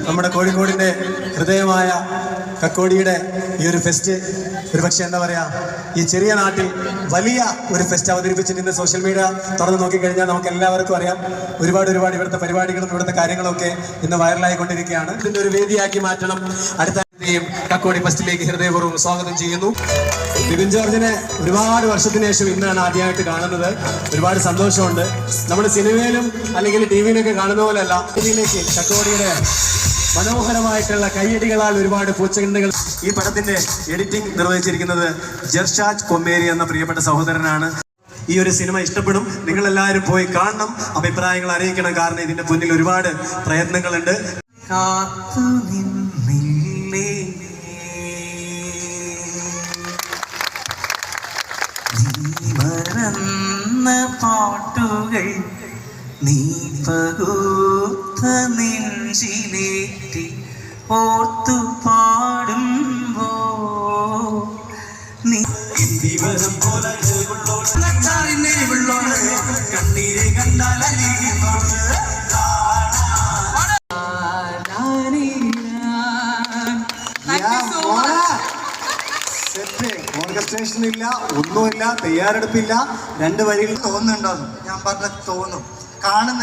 നമ്മുടെ കോഴിക്കോടിൻ്റെ ഹൃദയമായ കക്കോടിയുടെ ഈ ഒരു ഫെസ്റ്റ് ഒരുപക്ഷെ എന്താ പറയുക, ഈ ചെറിയ നാട്ടിൽ വലിയ ഒരു ഫെസ്റ്റ് അവതരിപ്പിച്ചിട്ട് ഇന്ന് സോഷ്യൽ മീഡിയ തുറന്ന് നോക്കിക്കഴിഞ്ഞാൽ നമുക്ക് എല്ലാവർക്കും അറിയാം ഒരുപാട് ഇവിടുത്തെ പരിപാടികളും ഇവിടുത്തെ കാര്യങ്ങളൊക്കെ ഇന്ന് വൈറലായിക്കൊണ്ടിരിക്കുകയാണ്. ഇതിൻ്റെ ഒരു വേദിയാക്കി മാറ്റണം. അടുത്ത കക്കോടി ഫെസ്റ്റിലേക്ക് ഹൃദയപൂർവ്വം സ്വാഗതം ചെയ്യുന്നു. ബിബിൻ ജോർജിനെ ഒരുപാട് വർഷത്തിന് ശേഷം ഇന്നാണ് ആദ്യമായിട്ട് കാണുന്നത്. ഒരുപാട് സന്തോഷമുണ്ട്. നമ്മൾ സിനിമയിലും അല്ലെങ്കിൽ ടി വിയിലൊക്കെ കാണുന്ന പോലെയല്ല, ഇതിലേക്ക് കക്കോടിയുടെ മനോഹരമായിട്ടുള്ള കയ്യടികളാൽ ഒരുപാട് പൂച്ചകണ്ടുകൾ. ഈ പടത്തിന്റെ എഡിറ്റിംഗ് നിർവഹിച്ചിരിക്കുന്നത് ജർഷാജ് കൊമ്മേരി എന്ന പ്രിയപ്പെട്ട സഹോദരനാണ്. ഈ ഒരു സിനിമ ഇഷ്ടപ്പെടും, നിങ്ങളെല്ലാവരും പോയി കാണണം, അഭിപ്രായങ്ങൾ അറിയിക്കണം. കാരണം ഇതിന്റെ മുന്നിൽ ഒരുപാട് പ്രയത്നങ്ങളുണ്ട്. പാട്ടുകൾ നീ പകുത്ത നെഞ്ചിലേറ്റി ഓർത്തു പാടുമ്പോ നീ ദിവസം പോലെ കണ്ണീരെ കണ്ടാൽ ഓർക്കസ്ട്രേഷൻ ഇല്ല, ഒന്നുമില്ല, തയ്യാറെടുപ്പില്ല. 2 വരികൾ തോന്നുന്നുണ്ടോന്ന് ഞാൻ പറഞ്ഞ തോന്നും. കാണും